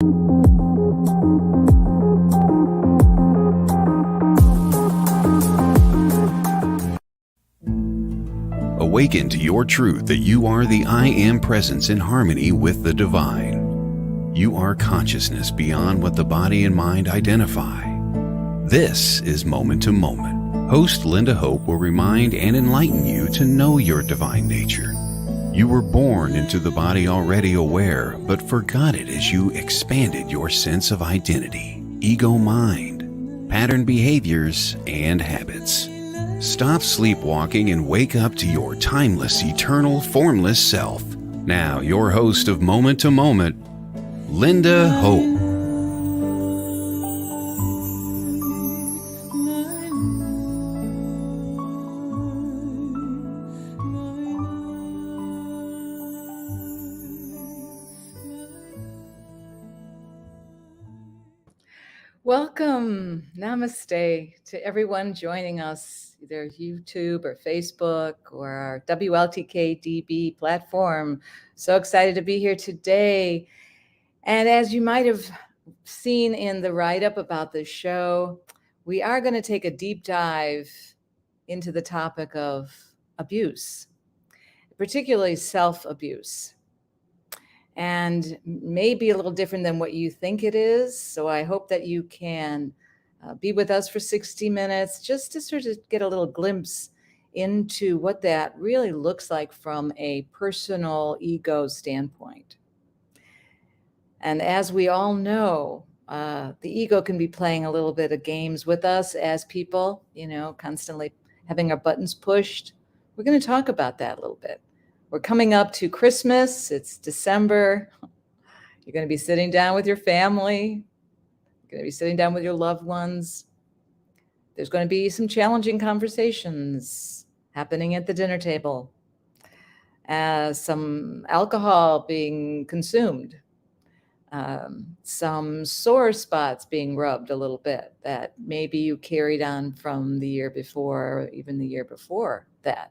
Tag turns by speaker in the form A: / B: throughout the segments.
A: Awaken to your truth that you are the I Am presence in harmony with the divine. You are consciousness beyond what the body and mind identify. This is Moment to Moment. Host Linda Hope will remind and enlighten you to know your divine nature. You were born into the body already aware, but forgot it as you expanded your sense of identity, ego mind, pattern behaviors, and habits. Stop sleepwalking and wake up to your timeless, eternal, formless self. Now, your host of Moment to Moment, Linda Hope.
B: Welcome, namaste to everyone joining us, either YouTube or Facebook or our WLTK-DB platform. So excited to be here today. And as you might have seen in the write-up about this show, we are going to take a deep dive into the topic of abuse, particularly self-abuse. And may be a little different than what you think it is. So I hope that you can be with us for 60 minutes just to sort of get a little glimpse into what that really looks like from a personal ego standpoint. And as we all know, the ego can be playing a little bit of games with us as people, constantly having our buttons pushed. We're going to talk about that a little bit. We're coming up to Christmas. It's December. You're going to be sitting down with your family. You're going to be sitting down with your loved ones. There's going to be some challenging conversations happening at the dinner table. Some alcohol being consumed. Some sore spots being rubbed a little bit that maybe you carried on from the year before or even the year before that.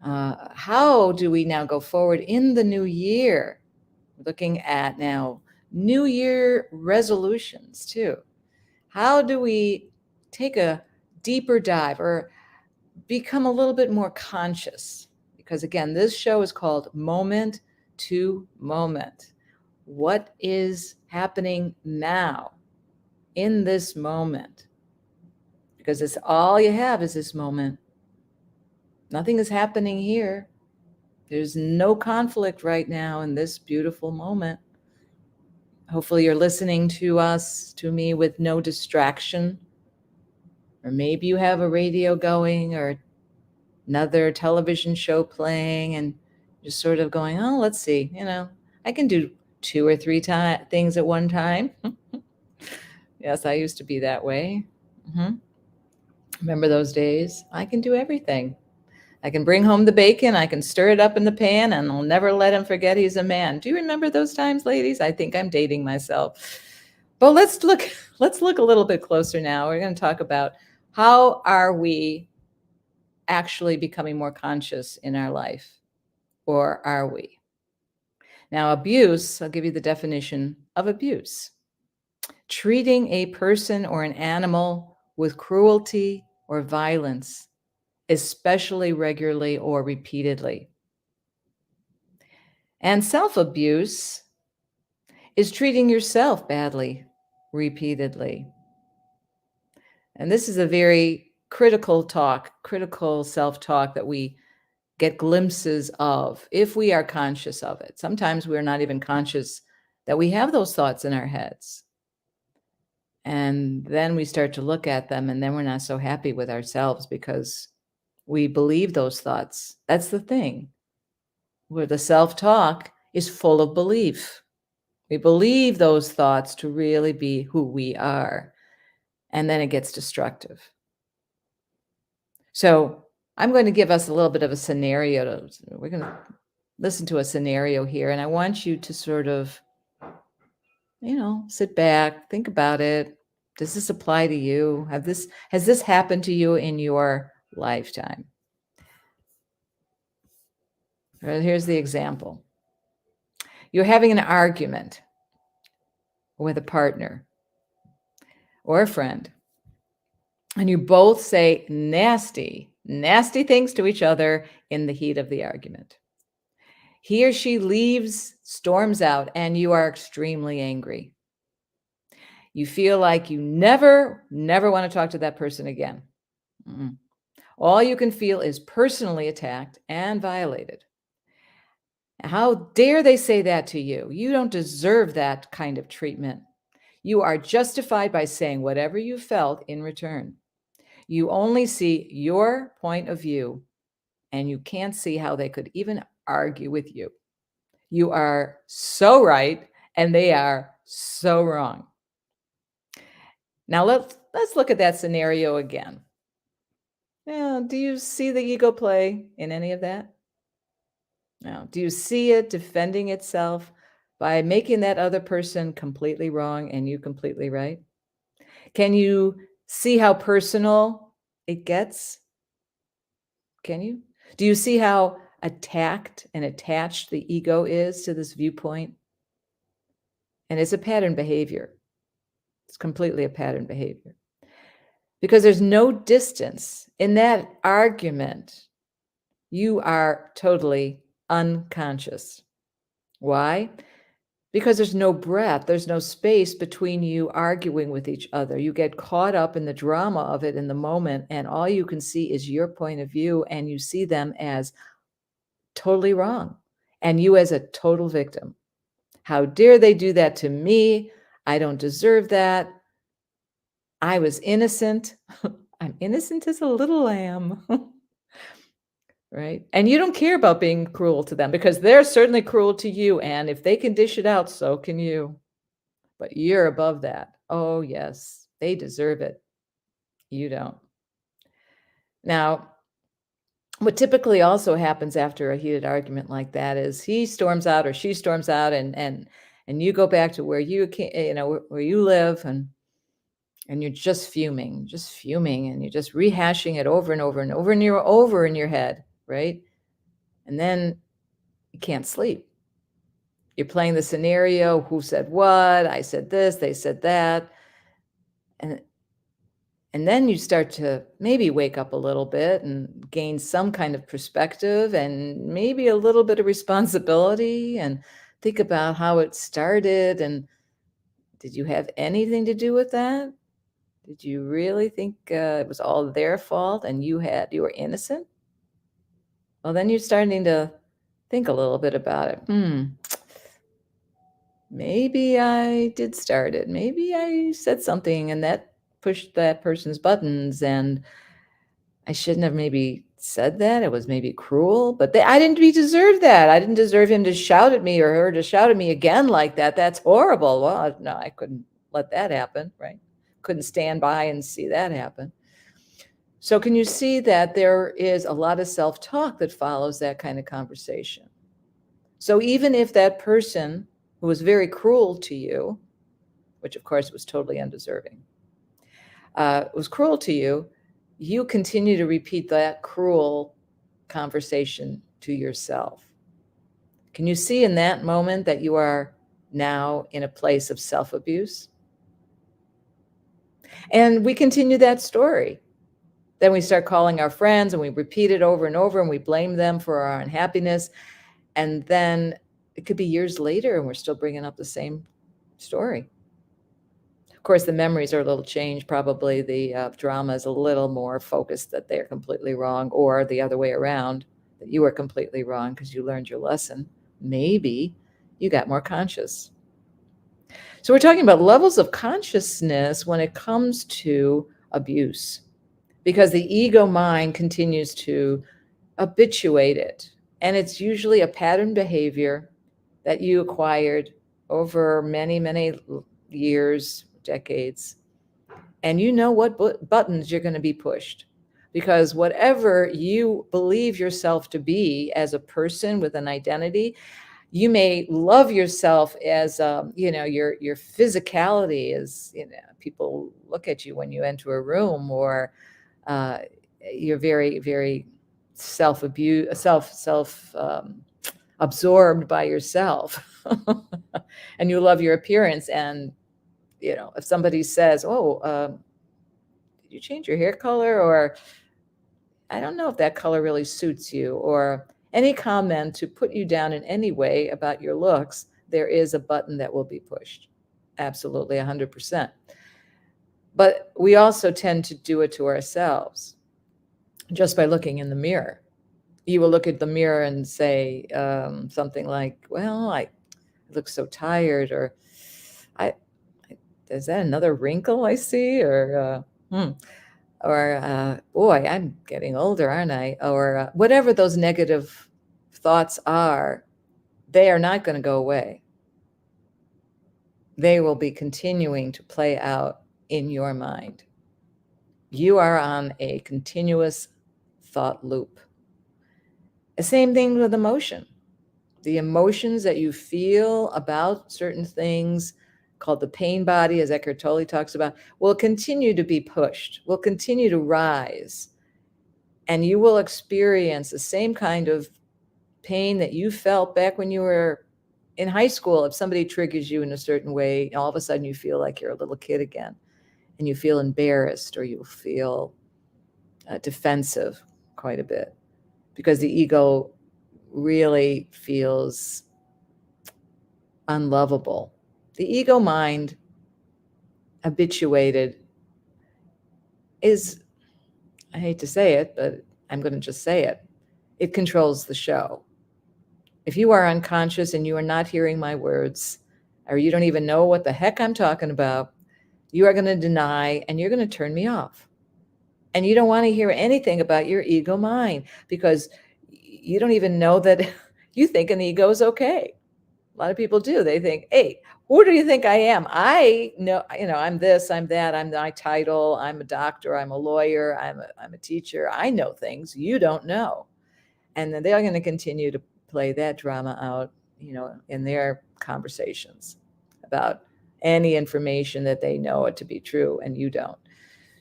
B: How do we now go forward in the new year? Looking at now New Year resolutions too. How do we take a deeper dive or become a little bit more conscious? Because again, this show is called Moment to Moment. What is happening now in this moment? Because it's all you have is this moment. Nothing is happening here. There's no conflict right now in this beautiful moment. Hopefully you're listening to me with no distraction. Or maybe you have a radio going or another television show playing and just sort of going, oh, let's see, I can do 2 or 3 things at one time. Yes, I used to be that way. Remember those days? I can do everything. I can bring home the bacon, I can stir it up in the pan, and I'll never let him forget he's a man. Do you remember those times, ladies? I think I'm dating myself. But let's look a little bit closer now. We're going to talk about how are we actually becoming more conscious in our life, or are we? Now, abuse, I'll give you the definition of abuse. Treating a person or an animal with cruelty or violence, especially regularly or repeatedly. And self-abuse is treating yourself badly, repeatedly. And this is a very critical self-talk that we get glimpses of if we are conscious of it. Sometimes we're not even conscious that we have those thoughts in our heads. And then we start to look at them, and then we're not so happy with ourselves because we believe those thoughts. That's the thing. Where the self-talk is full of belief. We believe those thoughts to really be who we are. And then it gets destructive. So I'm going to give us a little bit of a scenario. We're going to listen to a scenario here. And I want you to sort of, sit back, think about it. Does this apply to you? Has this happened to you in your lifetime? Here's the example. You're having an argument with a partner or a friend, and you both say nasty, nasty things to each other in the heat of the argument. He or she leaves, storms out, and you are extremely angry. You feel like you never want to talk to that person again. Mm-mm. All you can feel is personally attacked and violated. How dare they say that to you? You don't deserve that kind of treatment. You are justified by saying whatever you felt in return. You only see your point of view, and you can't see how they could even argue with you. You are so right, and they are so wrong. Now let's look at that scenario again. Now, do you see the ego play in any of that? Now, do you see it defending itself by making that other person completely wrong and you completely right? Can you see how personal it gets? Can you? Do you see how attacked and attached the ego is to this viewpoint? And it's a pattern behavior. It's completely a pattern behavior. Because there's no distance in that argument. You are totally unconscious. Why? Because there's no breath, there's no space between you arguing with each other. You get caught up in the drama of it in the moment, and all you can see is your point of view, and you see them as totally wrong, and you as a total victim. How dare they do that to me? I don't deserve that. I was innocent. I'm innocent as a little lamb. Right? And you don't care about being cruel to them because they're certainly cruel to you. And if they can dish it out, so can you. But you're above that. Oh, yes, they deserve it. You don't. Now, what typically also happens after a heated argument like that is he storms out or she storms out, and you go back to where you can, where you live, and you're just fuming, and you're just rehashing it over and over and over, and you're over in your head, right? And then you can't sleep. You're playing the scenario, who said what, I said this, they said that. And then you start to maybe wake up a little bit and gain some kind of perspective and maybe a little bit of responsibility and think about how it started, and did you have anything to do with that? Did you really think it was all their fault and you were innocent? Well, then you're starting to think a little bit about it. Maybe I did start it. Maybe I said something and that pushed that person's buttons, and I shouldn't have maybe said that. It was maybe cruel, but I didn't deserve that. I didn't deserve him to shout at me or her to shout at me again like that. That's horrible. Well, no, I couldn't let that happen, right? Couldn't stand by and see that happen. So can you see that there is a lot of self-talk that follows that kind of conversation? So even if that person who was very cruel to you, which of course was totally undeserving, was cruel to you, you continue to repeat that cruel conversation to yourself. Can you see in that moment that you are now in a place of self-abuse? And we continue that story. Then we start calling our friends and we repeat it over and over and we blame them for our unhappiness. And then it could be years later and we're still bringing up the same story. Of course, the memories are a little changed. Probably the drama is a little more focused that they're completely wrong, or the other way around, that you were completely wrong because you learned your lesson. Maybe you got more conscious. So we're talking about levels of consciousness when it comes to abuse, because the ego mind continues to habituate it. And it's usually a pattern behavior that you acquired over many, many years, decades. And you know what buttons you're going to be pushed. Because whatever you believe yourself to be as a person with an identity, you may love yourself as, your physicality is, people look at you when you enter a room, or you're very, very absorbed by yourself, and you love your appearance, and if somebody says, oh, did you change your hair color? Or I don't know if that color really suits you, or any comment to put you down in any way about your looks, there is a button that will be pushed. Absolutely, 100%. But we also tend to do it to ourselves just by looking in the mirror. You will look at the mirror and say something like, well, I look so tired, or I, is that another wrinkle I see? Or, boy, I'm getting older, aren't I? Or whatever those negative thoughts are, they are not going to go away. They will be continuing to play out in your mind. You are on a continuous thought loop. The same thing with emotion. The emotions that you feel about certain things, called the pain body, as Eckhart Tolle talks about, will continue to be pushed, will continue to rise. And you will experience the same kind of pain that you felt back when you were in high school. If somebody triggers you in a certain way, all of a sudden you feel like you're a little kid again, and you feel embarrassed, or you feel defensive quite a bit, because the ego really feels unlovable. The ego mind, habituated, is, I hate to say it, but I'm going to just say it, it controls the show. If you are unconscious and you are not hearing my words, or you don't even know what the heck I'm talking about, you are going to deny and you're going to turn me off. And you don't want to hear anything about your ego mind, because you don't even know that you think an ego is okay. A lot of people do. They think, hey, who do you think I am? I know, I'm this, I'm that, I'm my title, I'm a doctor, I'm a lawyer, I'm a teacher. I know things you don't know. And then they're going to continue to play that drama out, in their conversations about any information that they know it to be true and you don't.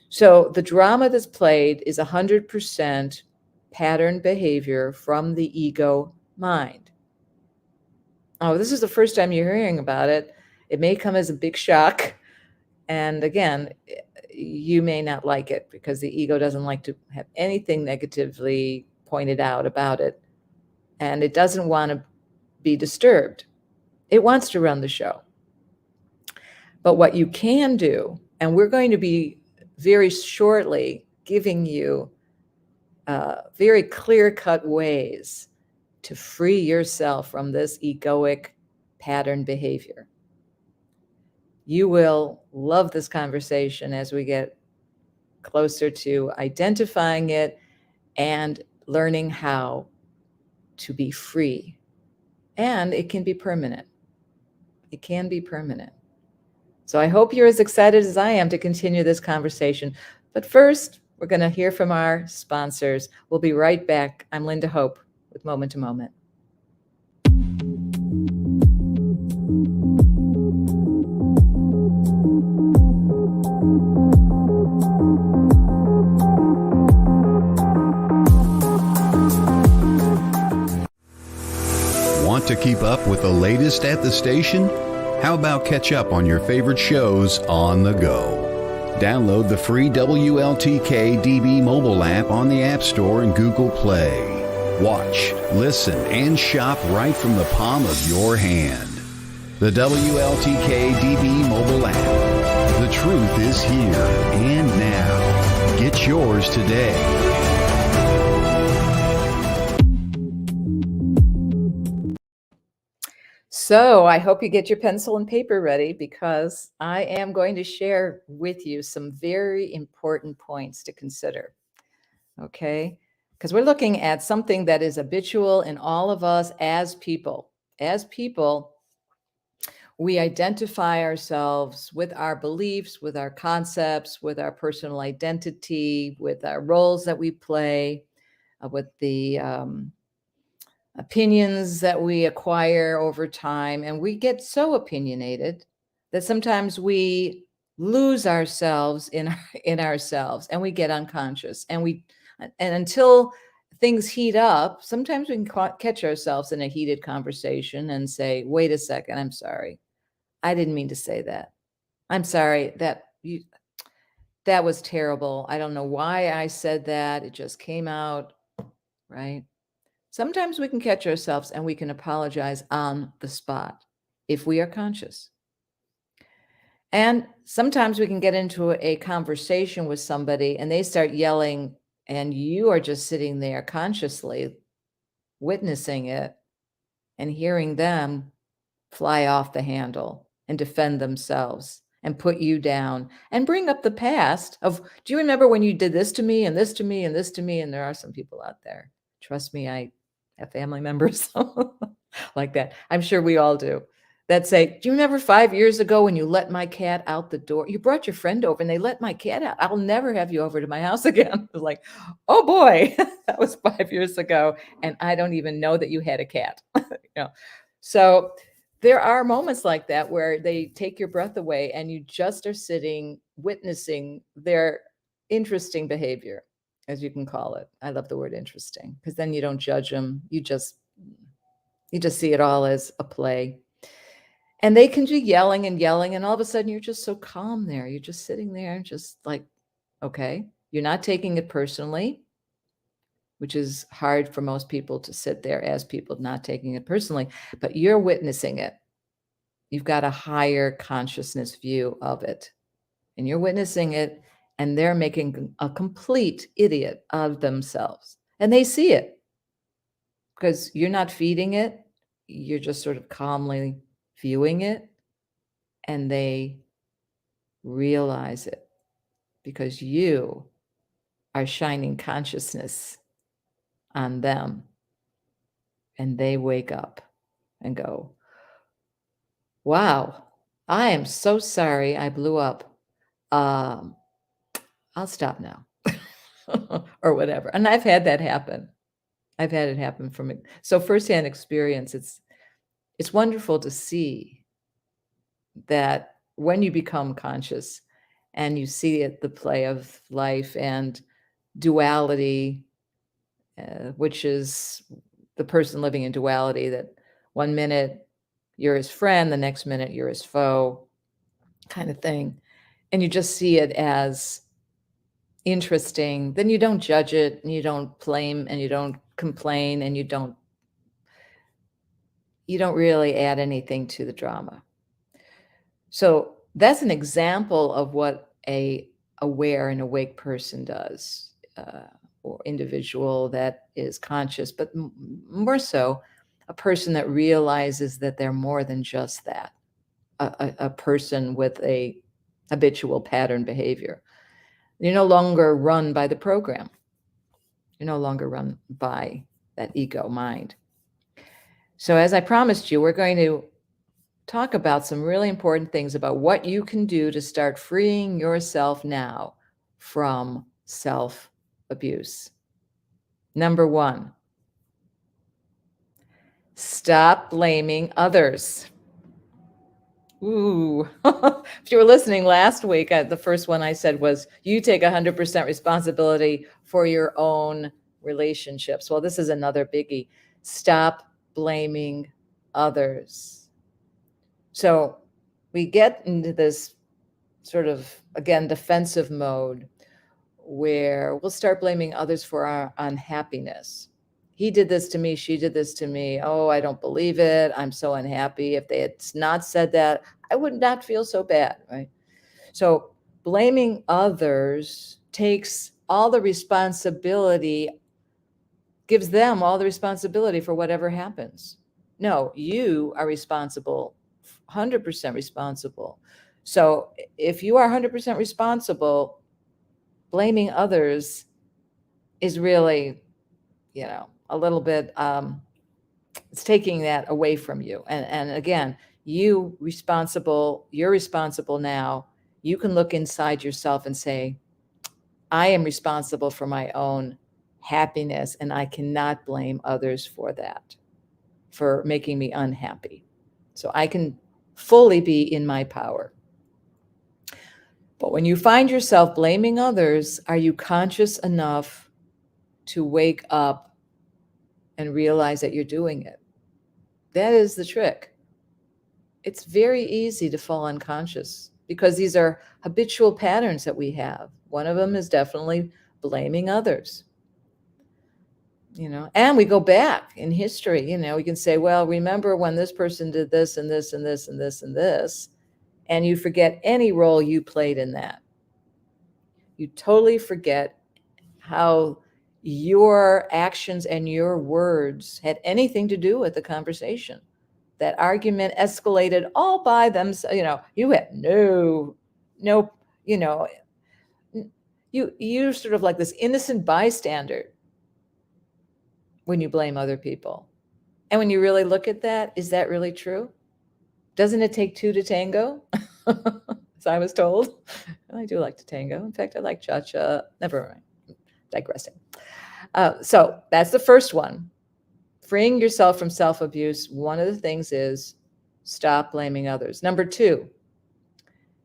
B: So the drama that's played is 100% pattern behavior from the ego mind. Oh, this is the first time you're hearing about it. It may come as a big shock. And again, you may not like it, because the ego doesn't like to have anything negatively pointed out about it. And it doesn't want to be disturbed. It wants to run the show. But what you can do, and we're going to be very shortly giving you very clear-cut ways to free yourself from this egoic pattern behavior. You will love this conversation as we get closer to identifying it and learning how to be free. And it can be permanent. It can be permanent. So I hope you're as excited as I am to continue this conversation. But first, we're going to hear from our sponsors. We'll be right back. I'm Linda Hope with Moment to Moment.
A: Want to keep up with the latest at the station? How about catch up on your favorite shows on the go? Download the free WLTK-DB mobile app on the App Store and Google Play. Watch, listen, and shop right from the palm of your hand. The WLTK-DB mobile app. The truth is here and now. Get yours today.
B: So I hope you get your pencil and paper ready, because I am going to share with you some very important points to consider. Okay? Because we're looking at something that is habitual in all of us as people. As people, we identify ourselves with our beliefs, with our concepts, with our personal identity, with our roles that we play, with the opinions that we acquire over time. And we get so opinionated that sometimes we lose ourselves in ourselves, and we get unconscious. And until things heat up, sometimes we can catch ourselves in a heated conversation and say, wait a second, I'm sorry. I didn't mean to say that. I'm sorry that was terrible. I don't know why I said that. It just came out, right? Sometimes we can catch ourselves and we can apologize on the spot if we are conscious. And sometimes we can get into a conversation with somebody and they start yelling, and you are just sitting there consciously witnessing it and hearing them fly off the handle and defend themselves and put you down and bring up the past of, do you remember when you did this to me and this to me and this to me? And there are some people out there. Trust me, I have family members like that. I'm sure we all do. That say, do you remember 5 years ago when you let my cat out the door? You brought your friend over and they let my cat out. I'll never have you over to my house again. It was like, oh boy, that was 5 years ago. And I don't even know that you had a cat. So there are moments like that where they take your breath away and you just are sitting witnessing their interesting behavior, as you can call it. I love the word interesting because then you don't judge them. You just see it all as a play. And they can be yelling and yelling, and all of a sudden you're just so calm there. You're just sitting there and just like, okay, you're not taking it personally, which is hard for most people to sit there as people not taking it personally, but you're witnessing it. You've got a higher consciousness view of it, and you're witnessing it, and they're making a complete idiot of themselves. And they see it because you're not feeding it. You're just sort of calmly viewing it, and they realize it because you are shining consciousness on them, and they wake up and go, wow, I am so sorry I blew up. I'll stop now. Or whatever. And I've had that happen. I've had it happen from me. So firsthand experience, it's wonderful to see that when you become conscious and you see it, the play of life and duality, which is the person living in duality, that 1 minute you're his friend, the next minute you're his foe, kind of thing. And you just see it as interesting, then you don't judge it and you don't blame and you don't complain and you don't really add anything to the drama. So that's an example of what a aware and awake person does, or individual that is conscious, but more so a person that realizes that they're more than just that, a person with a habitual pattern behavior. You're no longer run by the program. You're no longer run by that ego mind. So as I promised you, we're going to talk about some really important things about what you can do to start freeing yourself now from self-abuse. Number 1, stop blaming others. Ooh, if you were listening last week, the first one I said was, you take 100% responsibility for your own relationships. Well, this is another biggie. Stop blaming others. So we get into this sort of, again, defensive mode where we'll start blaming others for our unhappiness. He did this to me. She did this to me. Oh, I don't believe it. I'm so unhappy. If they had not said that, I would not feel so bad, right? So blaming others takes all the responsibility, gives them all the responsibility for whatever happens. No, you are responsible, 100% responsible. So if you are 100% responsible, blaming others is really, a little bit, it's taking that away from you. And again, you're responsible now. You can look inside yourself and say, I am responsible for my own happiness, and I cannot blame others for that, for making me unhappy. So I can fully be in my power. But when you find yourself blaming others, are you conscious enough to wake up and realize that you're doing it? That is the trick. It's very easy to fall unconscious because these are habitual patterns that we have. One of them is definitely blaming others. And we go back in history, we can say, well, remember when this person did this and this and this and this and this, and you forget any role you played in that. You totally forget how your actions and your words had anything to do with the conversation. That argument escalated all by themselves. You had no, you're sort of like this innocent bystander when you blame other people. And when you really look at that, is that really true? Doesn't it take two to tango? As I was told. I do like to tango. In fact, I like cha-cha. Never mind. Digressing. So that's the first one. Freeing yourself from self-abuse. One of the things is stop blaming others. Number 2,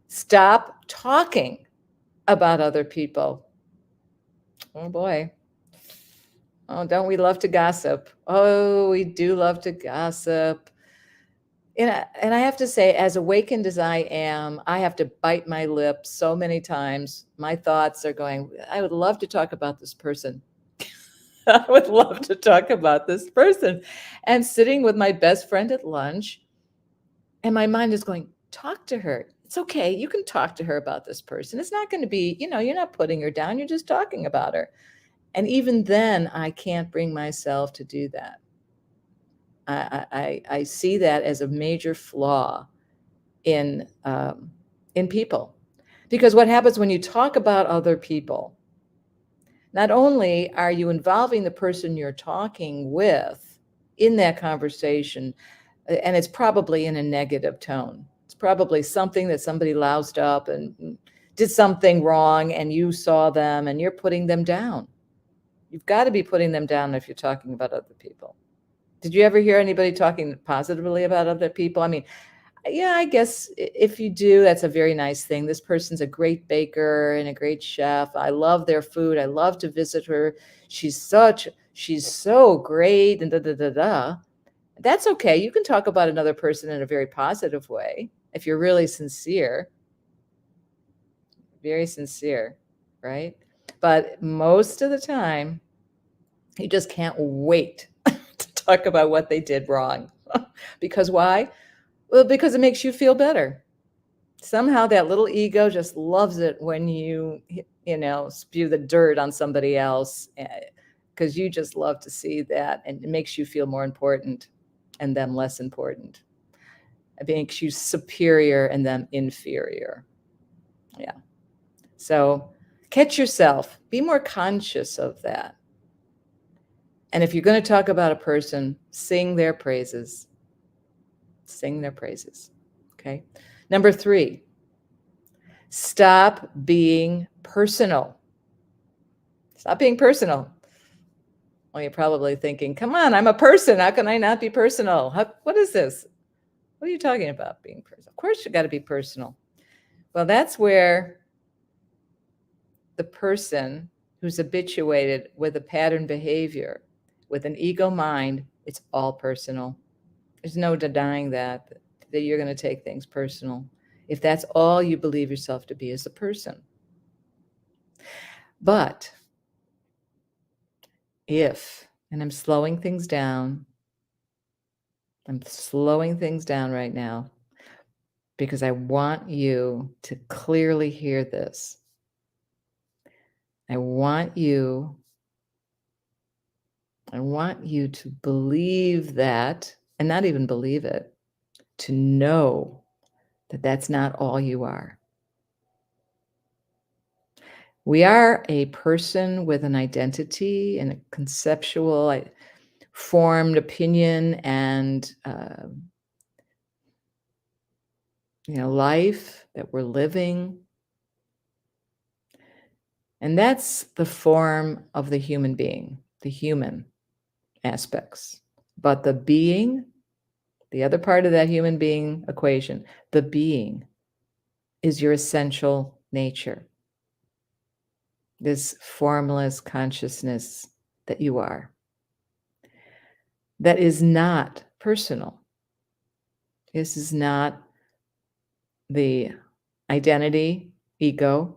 B: stop talking about other people. Oh boy. Oh, don't we love to gossip? Oh, we do love to gossip. And I have to say, as awakened as I am, I have to bite my lip so many times. My thoughts are going, I would love to talk about this person. I would love to talk about this person. And sitting with my best friend at lunch, and my mind is going, talk to her. It's okay. You can talk to her about this person. It's not going to be, you're not putting her down. You're just talking about her. And even then, I can't bring myself to do that. I see that as a major flaw in people. Because what happens when you talk about other people, not only are you involving the person you're talking with in that conversation, and it's probably in a negative tone. It's probably something that somebody loused up and did something wrong, and you saw them and you're putting them down. You've got to be putting them down if you're talking about other people. Did you ever hear anybody talking positively about other people? I mean, yeah, I guess if you do, that's a very nice thing. This person's a great baker and a great chef. I love their food. I love to visit her. She's so great, and da da da da. That's okay. You can talk about another person in a very positive way if you're really sincere. Very sincere, right? But most of the time, you just can't wait to talk about what they did wrong. Because why? Well, because it makes you feel better. Somehow that little ego just loves it when you spew the dirt on somebody else, because you just love to see that, and it makes you feel more important and them less important. It makes you superior and them inferior. Yeah. So catch yourself. Be more conscious of that. And if you're going to talk about a person, sing their praises. Sing their praises. Okay. Number 3, stop being personal. Stop being personal. Well, you're probably thinking, come on, I'm a person. How can I not be personal? What is this? What are you talking about being personal? Of course, you got to be personal. Well, that's where the person who's habituated with a pattern behavior, with an ego mind, it's all personal. There's no denying that you're going to take things personal if that's all you believe yourself to be as a person. But and I'm slowing things down, right now because I want you to clearly hear this. I want you to believe that, and not even believe it, to know that that's not all you are. We are a person with an identity and a conceptual, formed opinion and life that we're living. And that's the form of the human being, the human aspects. But the being, the other part of that human being equation, the being is your essential nature. This formless consciousness that you are. That is not personal. This is not the identity, ego.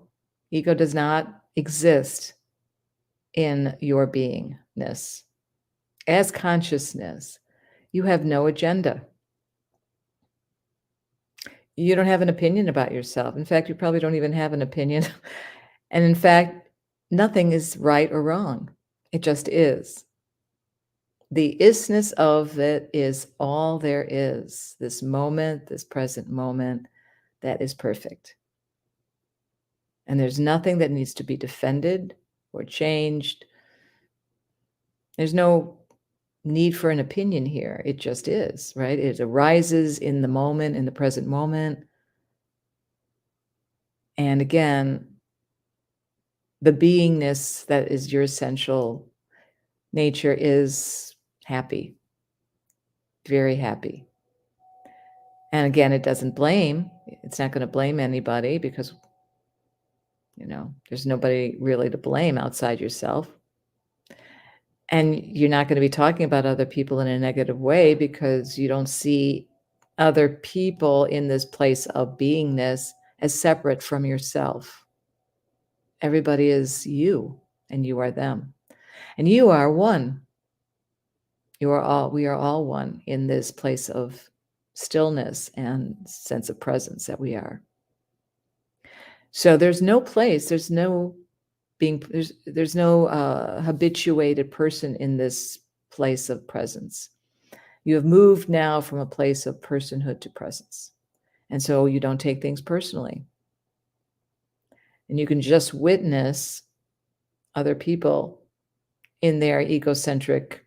B: Ego does not exist in your beingness. As consciousness, you have no agenda. You don't have an opinion about yourself. In fact, you probably don't even have an opinion. And in fact, nothing is right or wrong. It just is. The isness of it is all there is. This moment, this present moment, that is perfect. And there's nothing that needs to be defended or changed. There's no need for an opinion here. It just is, right? It arises in the moment, in the present moment. And again, the beingness that is your essential nature is happy, very happy. And again, it doesn't blame. It's not going to blame anybody because, there's nobody really to blame outside yourself. And you're not going to be talking about other people in a negative way because you don't see other people in this place of beingness as separate from yourself. Everybody is you and you are them. And you are one. We are all one in this place of stillness and sense of presence that we are. So there's no place, there's no habituated person in this place of presence. You have moved now from a place of personhood to presence. And so you don't take things personally. And you can just witness other people in their egocentric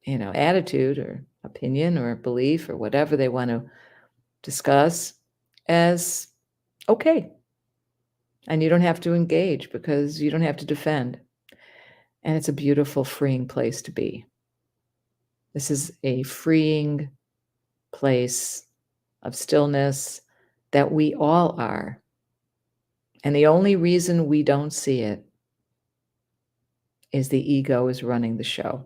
B: attitude or opinion or belief or whatever they want to discuss as okay. And you don't have to engage because you don't have to defend. And it's a beautiful, freeing place to be. This is a freeing place of stillness that we all are. And the only reason we don't see it is the ego is running the show.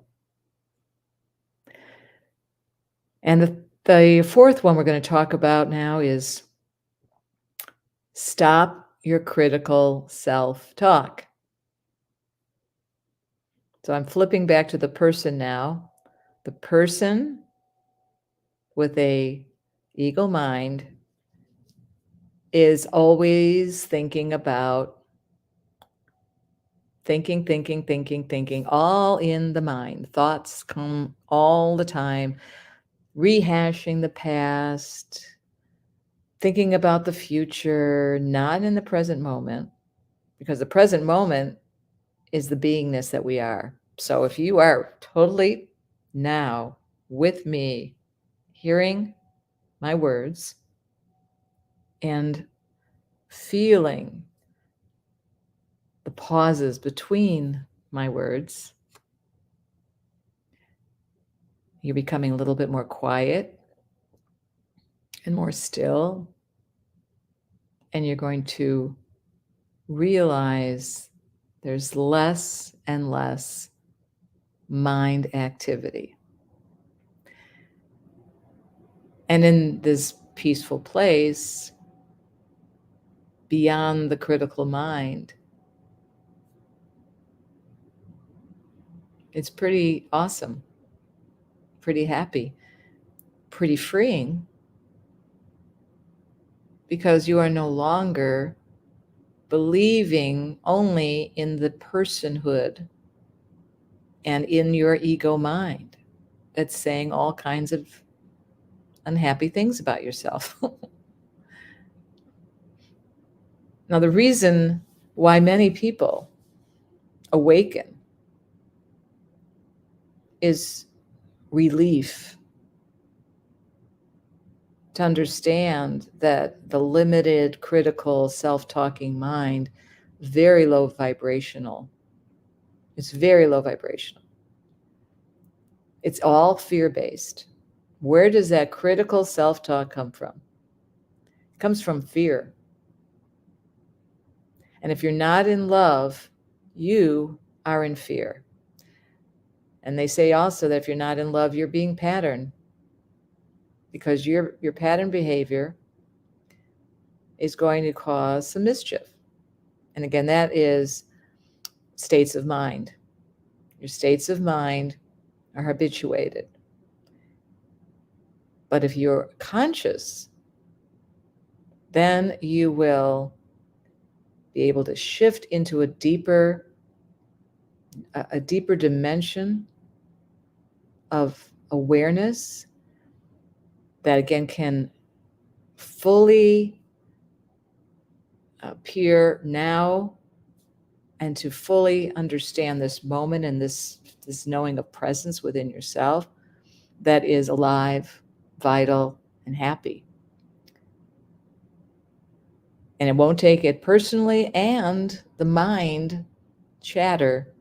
B: And the fourth one we're going to talk about now is stop your critical self-talk. So I'm flipping back to the person now. The person with a ego mind is always thinking about thinking, all in the mind. Thoughts come all the time, rehashing the past, thinking about the future, not in the present moment, because the present moment is the beingness that we are. So if you are totally now with me, hearing my words and feeling the pauses between my words, you're becoming a little bit more quiet and more still. And you're going to realize there's less and less mind activity. And in this peaceful place, beyond the critical mind, it's pretty awesome, pretty happy, pretty freeing, because you are no longer believing only in the personhood and in your ego mind that's saying all kinds of unhappy things about yourself. Now, the reason why many people awaken is relief, to understand that the limited, critical, self-talking mind, very low vibrational. It's very low vibrational. It's all fear-based. Where does that critical self-talk come from? It comes from fear. And if you're not in love, you are in fear. And they say also that if you're not in love, you're being patterned, because your pattern behavior is going to cause some mischief. And again, that is states of mind. Your states of mind are habituated. But if you're conscious, then you will be able to shift into a deeper dimension of awareness that again can fully appear now, and to fully understand this moment and this knowing of presence within yourself that is alive, vital, and happy. And it won't take it personally, and the mind chatter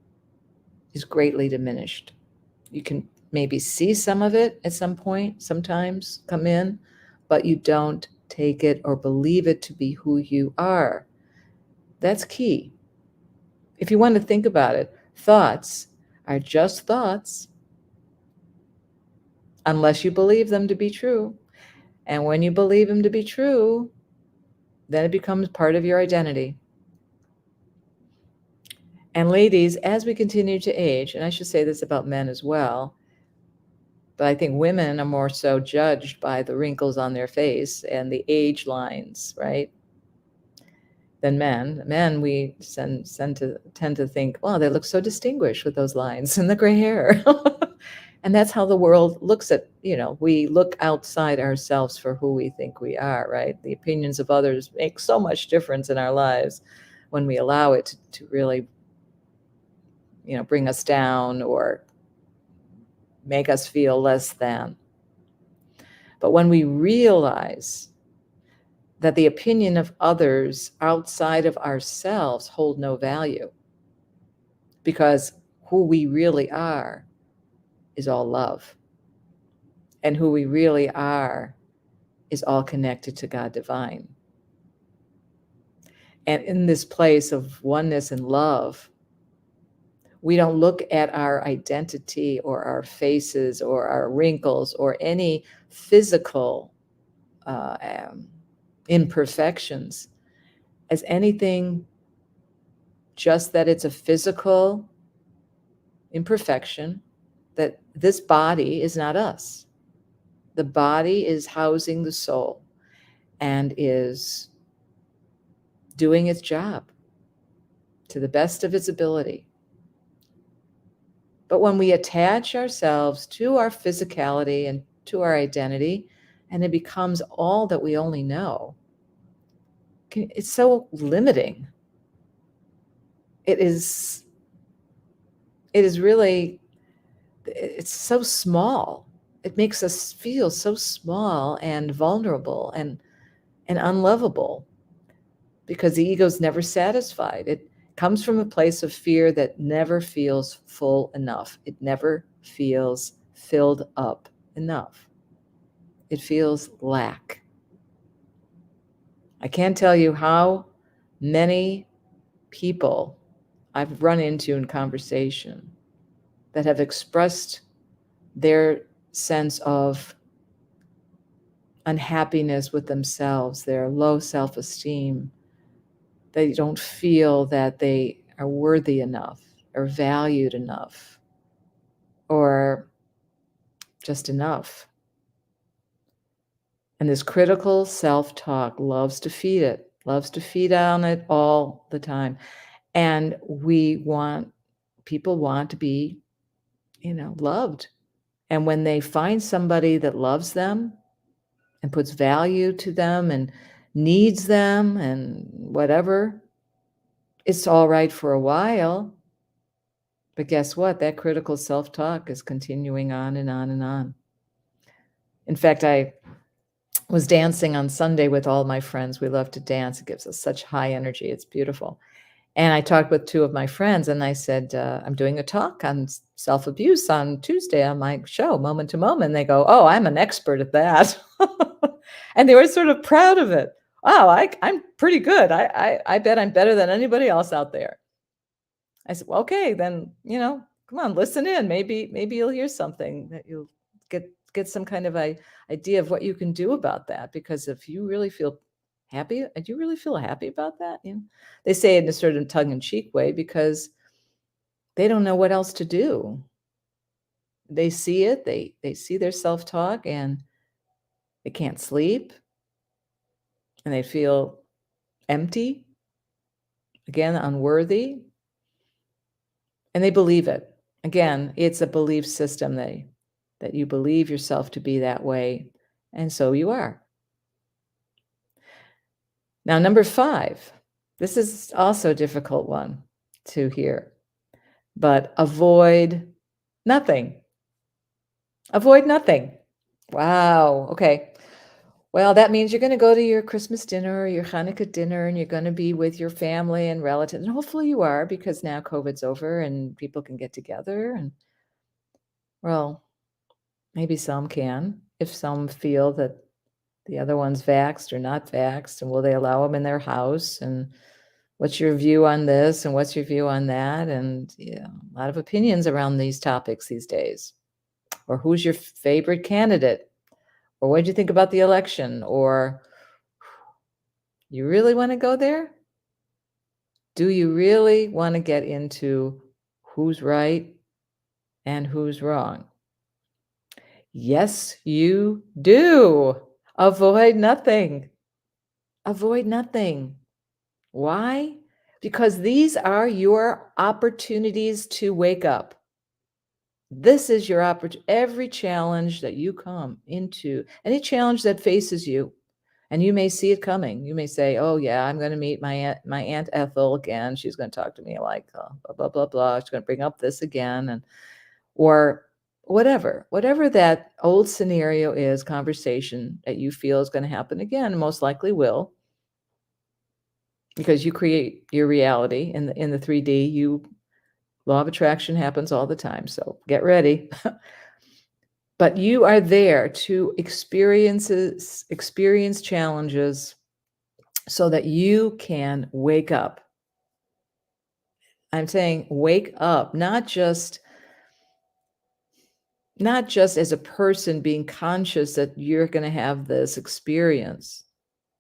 B: is greatly diminished. You can maybe see some of it at some point, sometimes come in, but you don't take it or believe it to be who you are. That's key. If you want to think about it, thoughts are just thoughts unless you believe them to be true. And when you believe them to be true, then it becomes part of your identity. And ladies, as we continue to age, and I should say this about men as well, but I think women are more so judged by the wrinkles on their face and the age lines, right? Than men. Men, we tend to think, oh, they look so distinguished with those lines and the gray hair. And that's how the world looks at, we look outside ourselves for who we think we are, right? The opinions of others make so much difference in our lives when we allow it to really, bring us down or make us feel less than. But when we realize that the opinion of others outside of ourselves hold no value, because who we really are is all love. And who we really are is all connected to God divine. And in this place of oneness and love, we don't look at our identity or our faces or our wrinkles or any physical imperfections as anything, just that it's a physical imperfection, that this body is not us. The body is housing the soul and is doing its job to the best of its ability. But when we attach ourselves to our physicality and to our identity, and it becomes all that we only know, it's so limiting. It is really, it's so small. It makes us feel so small and vulnerable and unlovable, because the ego's never satisfied. It comes from a place of fear that never feels full enough. It never feels filled up enough. It feels lack. I can't tell you how many people I've run into in conversation that have expressed their sense of unhappiness with themselves, their low self-esteem. They don't feel that they are worthy enough or valued enough or just enough. And this critical self-talk loves to feed it, loves to feed on it all the time. And people want to be, loved. And when they find somebody that loves them and puts value to them and needs them and whatever, it's all right for a while. But guess what? That critical self-talk is continuing on and on and on. In fact, I was dancing on Sunday with all my friends. We love to dance. It gives us such high energy. It's beautiful. And I talked with two of my friends, and I said, I'm doing a talk on self-abuse on Tuesday on my show, Moment to Moment. And they go, oh, I'm an expert at that. And they were sort of proud of it. Wow, I'm pretty good. I bet I'm better than anybody else out there. I said, well, okay, then, come on, listen in. Maybe you'll hear something that you'll get some kind of idea of what you can do about that. Because if you really feel Happy? Do you really feel happy about that? You know, they say it in a sort of tongue-in-cheek way because they don't know what else to do. They see it, they see their self-talk, and they can't sleep, and they feel empty, again, unworthy, and they believe it. Again, it's a belief system that you believe yourself to be that way, and so you are. Now, number 5, this is also a difficult one to hear, but avoid nothing. Avoid nothing. Wow, okay. Well, that means you're gonna go to your Christmas dinner or your Hanukkah dinner, and you're gonna be with your family and relatives, and hopefully you are, because now COVID's over and people can get together, and, well, maybe some can, if some feel that the other one's vaxxed or not vaxxed, and will they allow them in their house, and what's your view on this, and what's your view on that, and, yeah, a lot of opinions around these topics these days. Or who's your favorite candidate? Or what did you think about the election? Or you really want to go there? Do you really want to get into who's right and who's wrong? Yes, you do. Avoid nothing. Avoid nothing. Why? Because these are your opportunities to wake up. This is your opportunity. Every challenge that you come into, any challenge that faces you, and you may see it coming. You may say, "Oh yeah, I'm going to meet my aunt Ethel again. She's going to talk to me like blah blah blah blah. She's going to bring up this again," and or whatever that old scenario is, conversation that you feel is going to happen again, most likely will, because you create your reality in the 3D. Law of attraction happens all the time, so get ready. But you are there to experience challenges so that you can wake up. I'm saying wake up, not just as a person being conscious that you're going to have this experience.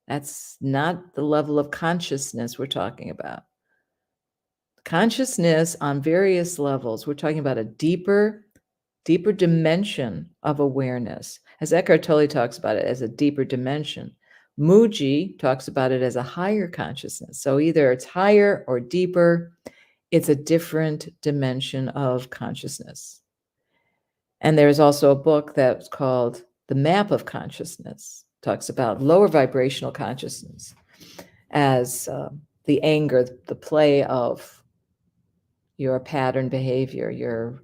B: That's not the level of consciousness we're talking about. Consciousness on various levels. We're talking about a deeper dimension of awareness. As Eckhart Tolle talks about it as a deeper dimension. Muji talks about it as a higher consciousness. So either it's higher or deeper. It's a different dimension of consciousness. And there's also a book that's called The Map of Consciousness. Talks about lower vibrational consciousness as the anger, the play of your pattern behavior, your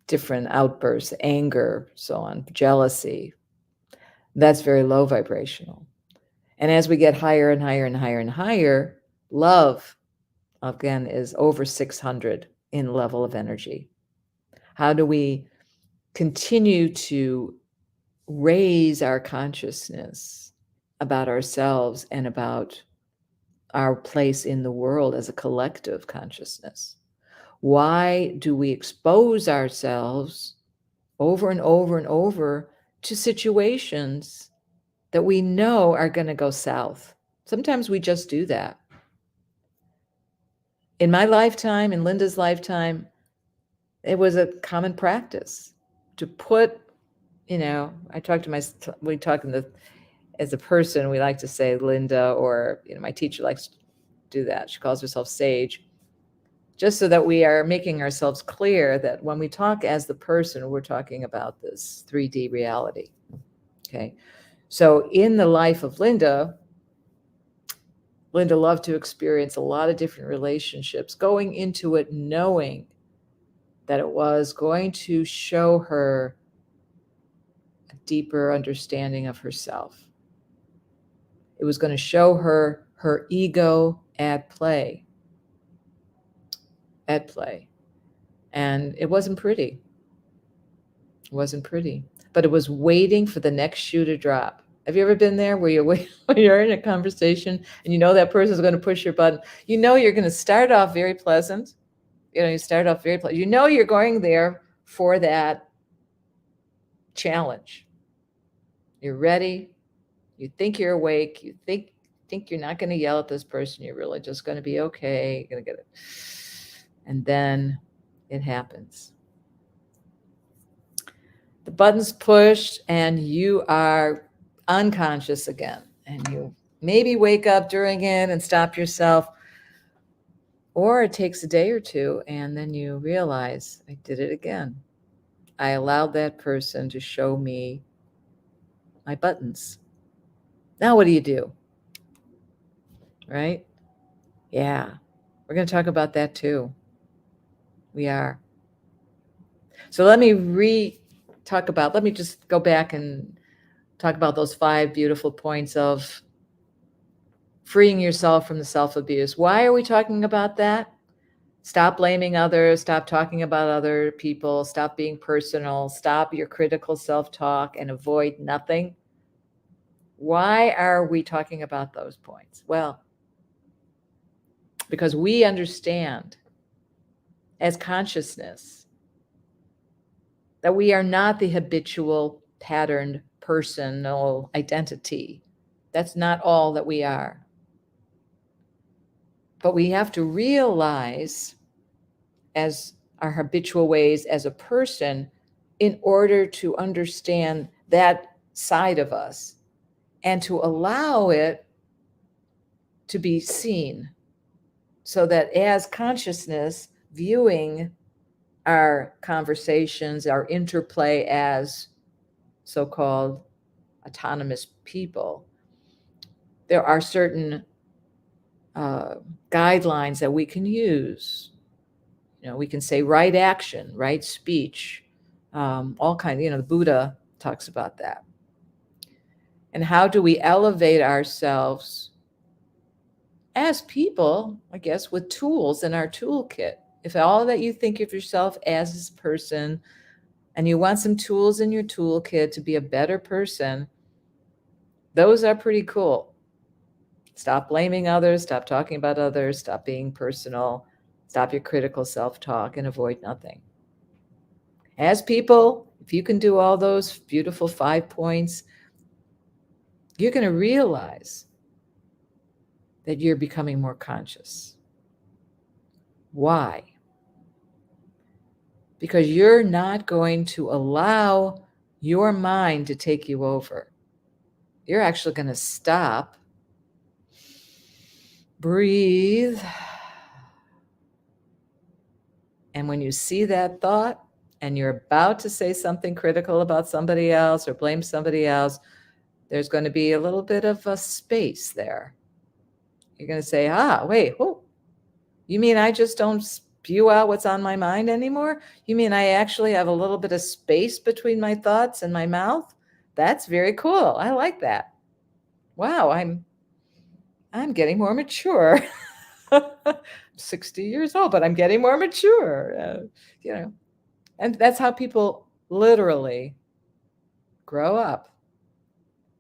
B: different outbursts, anger, so on, jealousy. That's very low vibrational. And as we get higher and higher and higher and higher, love, again, is over 600 in level of energy. How do we continue to raise our consciousness about ourselves and about our place in the world as a collective consciousness? Why do we expose ourselves over and over and over to situations that we know are going to go south? Sometimes we just do that. In my lifetime, in Linda's lifetime, it was a common practice to put, I talk to we talk as a person, we like to say Linda, or, my teacher likes to do that. She calls herself Sage, just so that we are making ourselves clear that when we talk as the person, we're talking about this 3D reality. Okay. So in the life of Linda loved to experience a lot of different relationships, going into it knowing that it was going to show her a deeper understanding of herself. It was going to show her her ego at play. And it wasn't pretty. It wasn't pretty, but it was waiting for the next shoe to drop. Have you ever been there where you're in a conversation and you know that person's going to push your button? You know you're going to start off very pleasant. You start off very pleasant. You know you're going there for that challenge. You're ready. You think you're awake. You think you're not going to yell at this person. You're really just going to be okay. You're going to get it. And then it happens. The button's pushed and you are unconscious again. And you maybe wake up during it and stop yourself. Or it takes a day or two and then you realize, I did it again. I allowed that person to show me my buttons. Now what do? Right? Yeah. We're going to talk about that too. We are. So let me just go back and talk about those 5 beautiful points of freeing yourself from the self-abuse. Why are we talking about that? Stop blaming others, stop talking about other people, stop being personal, stop your critical self-talk and avoid nothing. Why are we talking about those points? Well, because we understand as consciousness that we are not the habitual patterned personal identity. That's not all that we are. But we have to realize as our habitual ways as a person in order to understand that side of us and to allow it to be seen so that as consciousness viewing our conversations, our interplay as so-called autonomous people, there are certain guidelines that we can use. We can say right action, right speech, all kinds. The Buddha talks about that. And how do we elevate ourselves as people, I guess, with tools in our toolkit? If all that you think of yourself as this person and you want some tools in your toolkit to be a better person, those are pretty cool. Stop blaming others, stop talking about others, stop being personal, stop your critical self-talk, and avoid nothing. As people, if you can do all those beautiful 5 points, you're going to realize that you're becoming more conscious. Why? Because you're not going to allow your mind to take you over. You're actually going to stop, breathe, and when you see that thought and you're about to say something critical about somebody else or blame somebody else, there's going to be a little bit of a space there. You're going to say, wait, you mean I just don't spew out what's on my mind anymore? You mean I actually have a little bit of space between my thoughts and my mouth? That's very cool. I like that. Wow, I'm getting more mature. 60 years old, but I'm getting more mature. And that's how people literally grow up.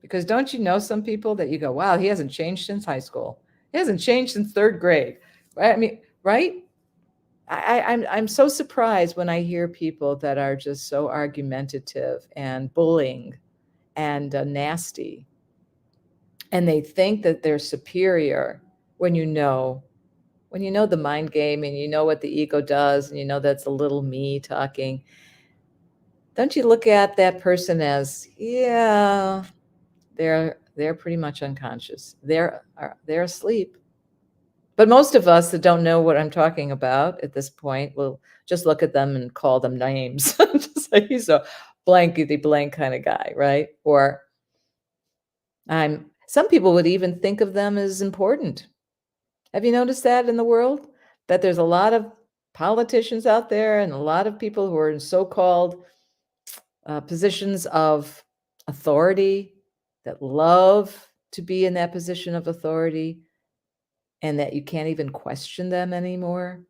B: Because don't you know some people that you go, wow, he hasn't changed since high school. He hasn't changed since 3rd grade. Right? I mean, right? I'm so surprised when I hear people that are just so argumentative and bullying and nasty. And they think that they're superior when you know the mind game and you know what the ego does and you know that's a little me talking. Don't you look at that person as, yeah, they're pretty much unconscious. They're asleep. But most of us that don't know what I'm talking about at this point will just look at them and call them names. Just like he's a blankety blank kind of guy, right? Or some people would even think of them as important. Have you noticed that in the world? That there's a lot of politicians out there and a lot of people who are in so-called positions of authority that love to be in that position of authority and that you can't even question them anymore.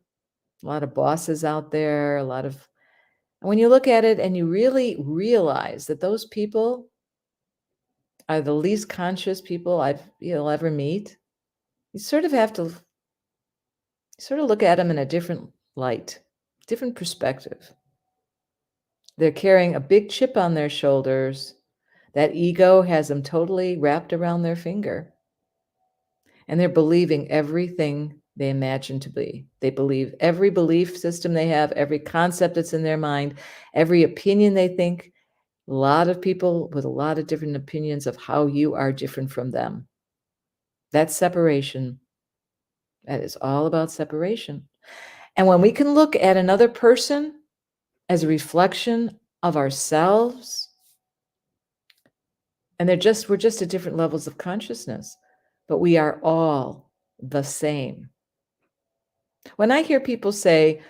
B: A lot of bosses out there, and when you look at it and you really realize that those people are the least conscious people you'll ever meet, you sort of have to look at them in a different light, different perspective. They're carrying a big chip on their shoulders That ego has them totally wrapped around their finger. And they're believing everything they imagine to be. They believe every belief system they have, every concept that's in their mind, every opinion they think. A lot of people with a lot of different opinions of how you are different from them. That's separation. That is all about separation. And when we can look at another person as a reflection of ourselves, and we're just at different levels of consciousness, but we are all the same. When I hear people say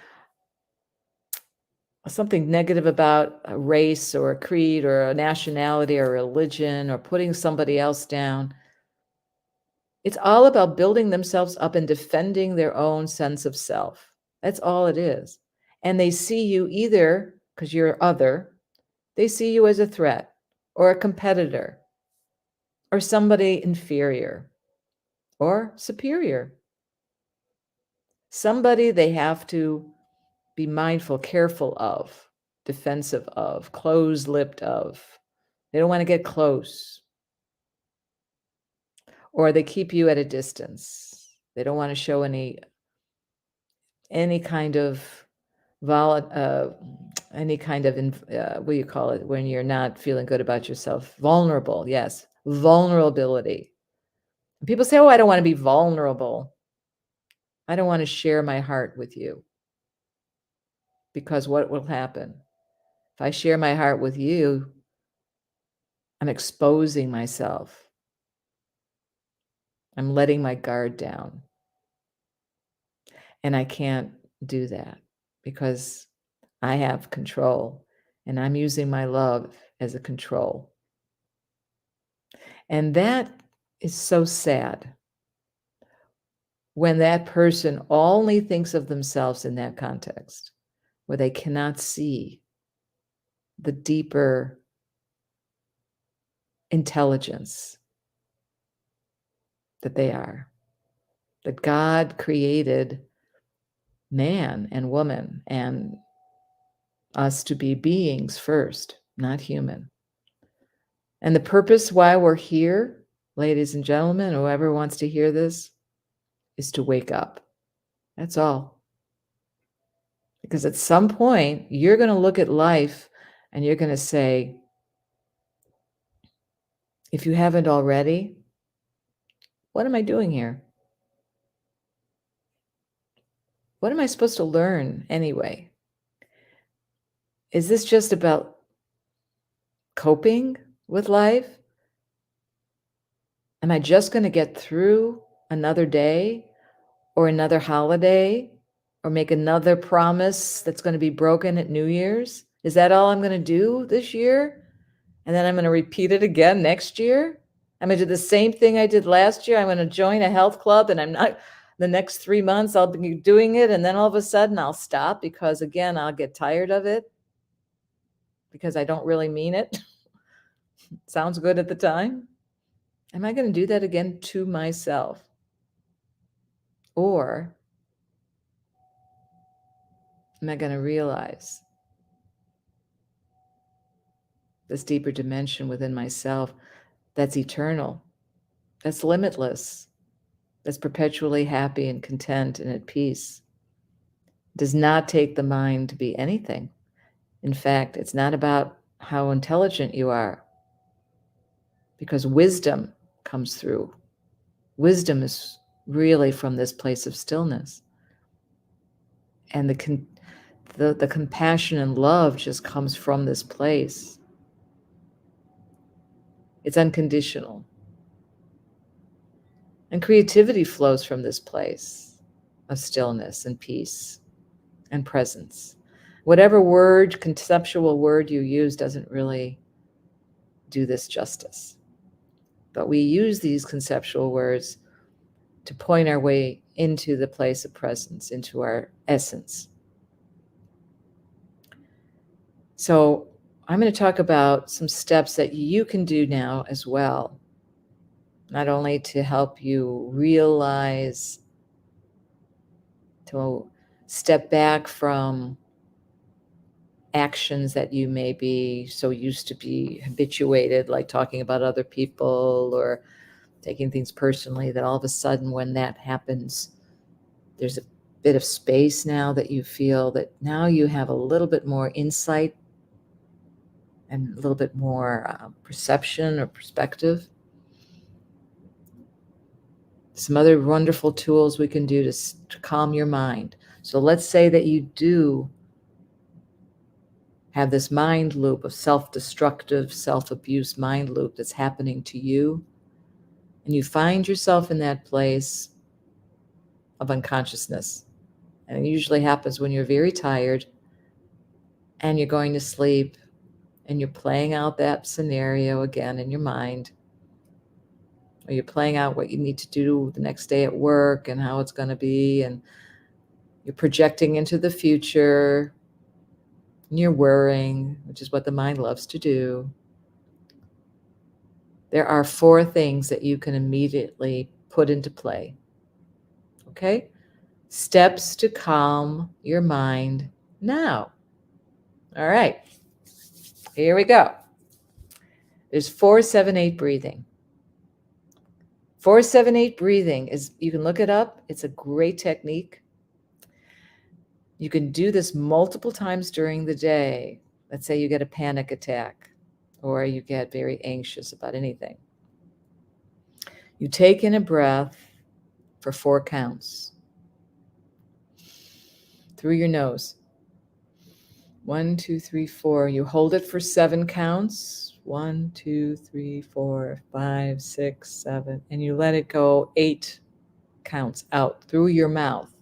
B: something negative about a race or a creed or a nationality or religion or putting somebody else down, it's all about building themselves up and defending their own sense of self. That's all it is. And they see you either, because you're other, they see you as a threat or a competitor or somebody inferior or superior. Somebody they have to be mindful, careful of, defensive of, close-lipped of. They don't want to get close. Or they keep you at a distance. They don't want to show any kind of any kind of what do you call it when you're not feeling good about yourself? Vulnerable, yes, vulnerability. People say, "Oh, I don't want to be vulnerable. I don't want to share my heart with you." Because what will happen? If I share my heart with you, I'm exposing myself. I'm letting my guard down. And I can't do that because I have control and I'm using my love as a control. And that is so sad when that person only thinks of themselves in that context, where they cannot see the deeper intelligence that they are, that God created man and woman and us to be beings first, not human. And the purpose why we're here, ladies and gentlemen, whoever wants to hear this, is to wake up. That's all. Because at some point, you're going to look at life and you're going to say, if you haven't already, what am I doing here? What am I supposed to learn anyway? Is this just about coping with life? Am I just going to get through another day or another holiday or make another promise that's going to be broken at New Year's? Is that all I'm going to do this year? And then I'm going to repeat it again next year? I'm going to do the same thing I did last year. I'm going to join a health club and I'm not, the next 3 months I'll be doing it. And then all of a sudden I'll stop because again, I'll get tired of it because I don't really mean it. Sounds good at the time. Am I going to do that again to myself? Or am I going to realize this deeper dimension within myself that's eternal, that's limitless, that's perpetually happy and content and at peace? It does not take the mind to be anything. In fact, it's not about how intelligent you are, because wisdom comes through. Wisdom is really from this place of stillness. And the compassion and love just comes from this place. It's unconditional. And creativity flows from this place of stillness and peace and presence. Whatever word, conceptual word you use doesn't really do this justice. But we use these conceptual words to point our way into the place of presence, into our essence. So I'm going to talk about some steps that you can do now as well, not only to help you realize, to step back from actions that you may be so used to be habituated, like talking about other people or taking things personally, that all of a sudden when that happens, there's a bit of space now that you feel that now you have a little bit more insight and a little bit more perception or perspective. Some other wonderful tools we can do to calm your mind. So let's say that you do have this mind loop of self-destructive, self-abuse mind loop that's happening to you, and you find yourself in that place of unconsciousness. And it usually happens when you're very tired and you're going to sleep and you're playing out that scenario again in your mind, or you're playing out what you need to do the next day at work and how it's going to be, and you're projecting into the future, and you're worrying, which is what the mind loves to do. There are 4 things that you can immediately put into play. Okay? Steps to calm your mind now. All right. Here we go. There's 4-7-8 breathing. 4-7-8 breathing is, you can look it up. It's a great technique. You can do this multiple times during the day. Let's say you get a panic attack or you get very anxious about anything. You take in a breath for 4 counts through your nose. 1, 2, 3, 4. You hold it for 7 counts. 1, 2, 3, 4, 5, 6, 7. And you let it go 8 counts out through your mouth.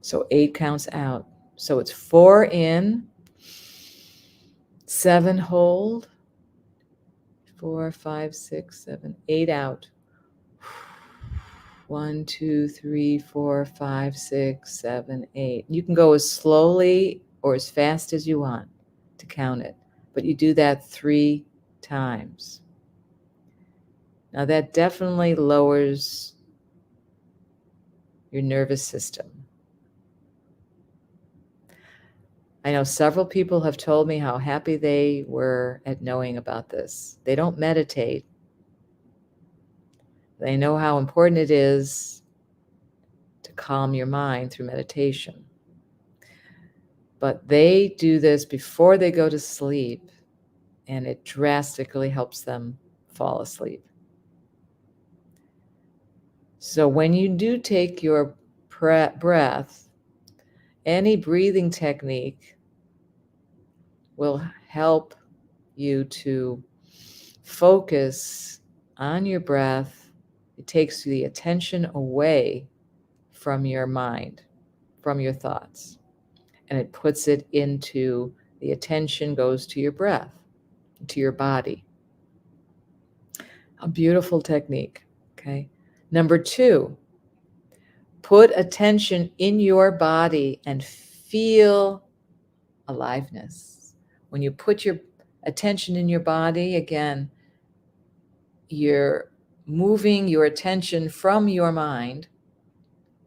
B: So 8 counts out. So it's 4 in, 7 hold, 4, 5, 6, 7, 8 out. 1, 2, 3, 4, 5, 6, 7, 8. You can go as slowly or as fast as you want to count it, but you do that 3 times. Now that definitely lowers your nervous system. I know several people have told me how happy they were at knowing about this. They don't meditate. They know how important it is to calm your mind through meditation. But they do this before they go to sleep, and it drastically helps them fall asleep. So when you do take your breath, any breathing technique will help you to focus on your breath. It takes the attention away from your mind, from your thoughts, and it puts it into, the attention goes to your breath, to your body. A beautiful technique, okay? Number 2, put attention in your body and feel aliveness. When you put your attention in your body, again, you're moving your attention from your mind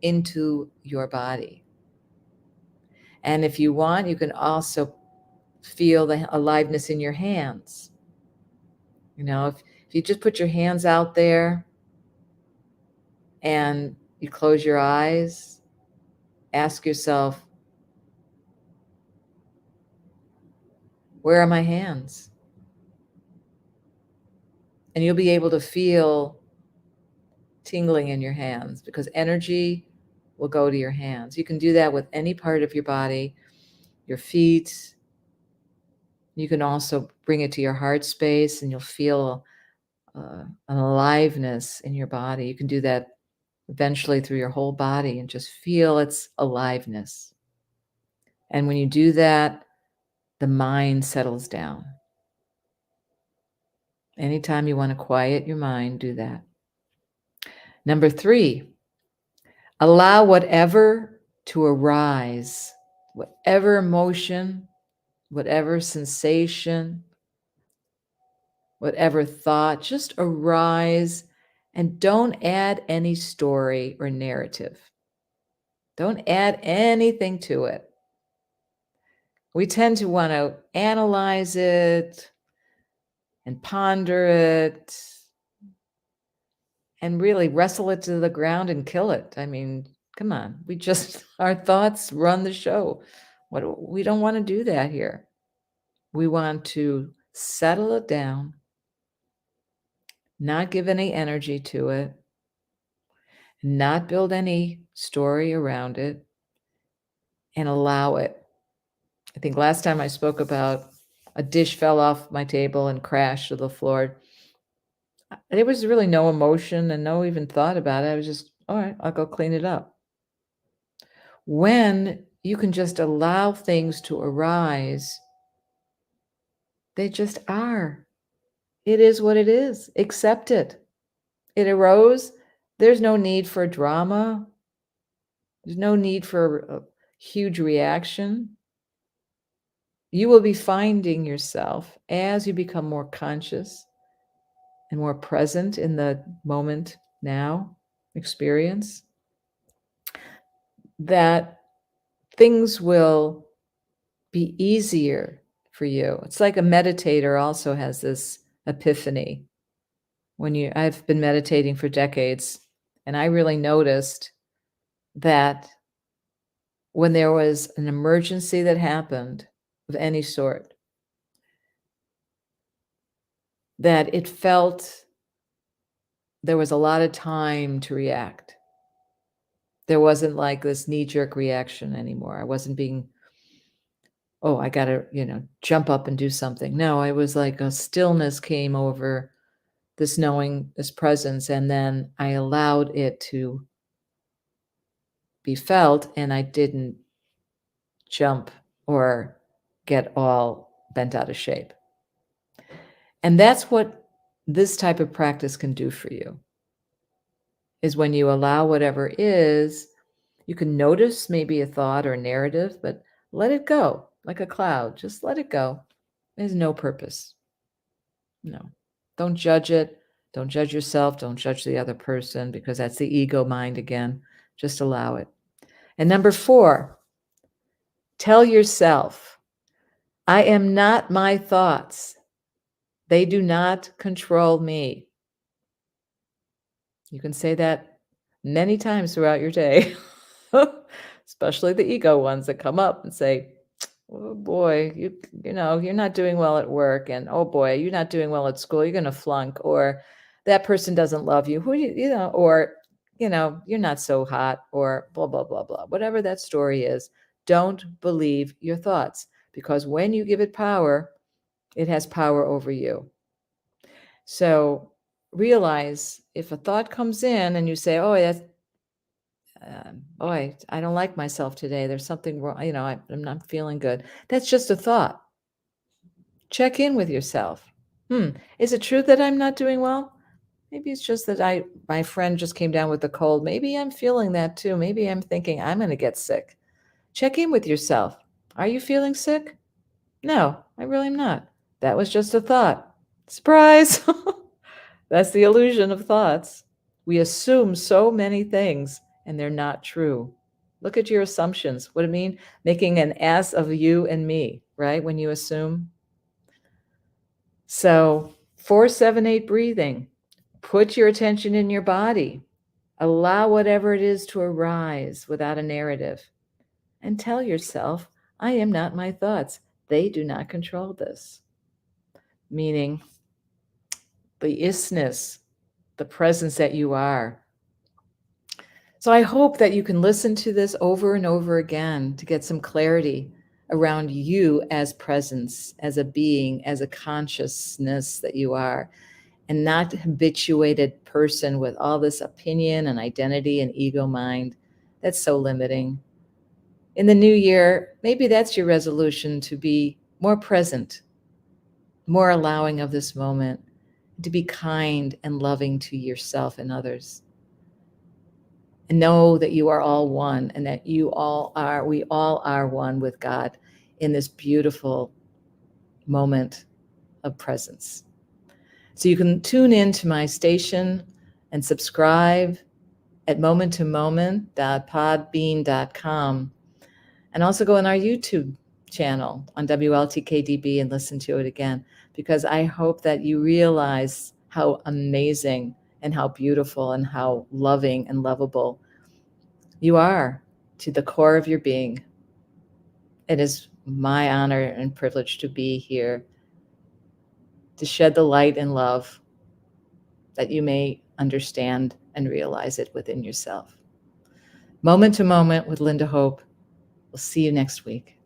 B: into your body. And if you want, you can also feel the aliveness in your hands. You know, if you just put your hands out there and you close your eyes, ask yourself, where are my hands? And you'll be able to feel tingling in your hands, because energy will go to your hands. You can do that with any part of your body, your feet. You can also bring it to your heart space and you'll feel an aliveness in your body. You can do that eventually through your whole body and just feel its aliveness. And when you do that, the mind settles down. Anytime you want to quiet your mind, do that. Number 3, allow whatever to arise, whatever emotion, whatever sensation, whatever thought, just arise, and don't add any story or narrative. Don't add anything to it. We tend to want to analyze it and ponder it and really wrestle it to the ground and kill it. I mean, come on. Our thoughts run the show. We don't want to do that here. We want to settle it down, not give any energy to it, not build any story around it, and allow it. I think last time I spoke about a dish fell off my table and crashed to the floor. There was really no emotion and no even thought about it. I was just, all right, I'll go clean it up. When you can just allow things to arise, they just are. It is what it is. Accept it. It arose. There's no need for drama. There's no need for a huge reaction. You will be finding yourself as you become more conscious and more present in the moment now experience, that things will be easier for you. It's like a meditator also has this epiphany. I've been meditating for decades, and I really noticed that when there was an emergency that happened of any sort, that it felt there was a lot of time to react. There wasn't like this knee-jerk reaction anymore. I wasn't being, oh, I got to, jump up and do something. No, I was like a stillness came over this knowing, this presence, and then I allowed it to be felt, and I didn't jump or get all bent out of shape. And that's what this type of practice can do for you, is when you allow whatever is, you can notice maybe a thought or a narrative, but let it go like a cloud. Just let it go. There's no purpose. No. Don't judge it. Don't judge yourself. Don't judge the other person, because that's the ego mind again. Just allow it. And number 4, tell yourself, I am not my thoughts. They do not control me. You can say that many times throughout your day, especially the ego ones that come up and say, oh boy, you're not doing well at work, and oh boy, you're not doing well at school, you're going to flunk, or that person doesn't love you, or you're not so hot, or blah blah blah blah. Whatever that story is, don't believe your thoughts, because when you give it power, it has power over you. So realize if a thought comes in and you say, oh, I don't like myself today, there's something wrong, I'm not feeling good. That's just a thought. Check in with yourself. Is it true that I'm not doing well? Maybe it's just that my friend just came down with a cold. Maybe I'm feeling that too. Maybe I'm thinking I'm going to get sick. Check in with yourself. Are you feeling sick? No, I really am not. That was just a thought. Surprise! That's the illusion of thoughts. We assume so many things, and they're not true. Look at your assumptions. What do I mean? Making an ass of you and me, right? When you assume. So 4-7-8 breathing. Put your attention in your body. Allow whatever it is to arise without a narrative. And tell yourself, I am not my thoughts. They do not control this. Meaning the isness, the presence that you are. So I hope that you can listen to this over and over again to get some clarity around you as presence, as a being, as a consciousness that you are, and not a habituated person with all this opinion and identity and ego mind. That's so limiting. In the new year, maybe that's your resolution, to be more present, more allowing of this moment, to be kind and loving to yourself and others. And know that you are all one, and that we all are one with God in this beautiful moment of presence. So you can tune in to my station and subscribe at momenttomoment.podbean.com, and also go on our YouTube channel on WLTK-DB and listen to it again, because I hope that you realize how amazing and how beautiful and how loving and lovable you are to the core of your being. It is my honor and privilege to be here to shed the light and love that you may understand and realize it within yourself. Moment to Moment with Linda Hope. We'll see you next week.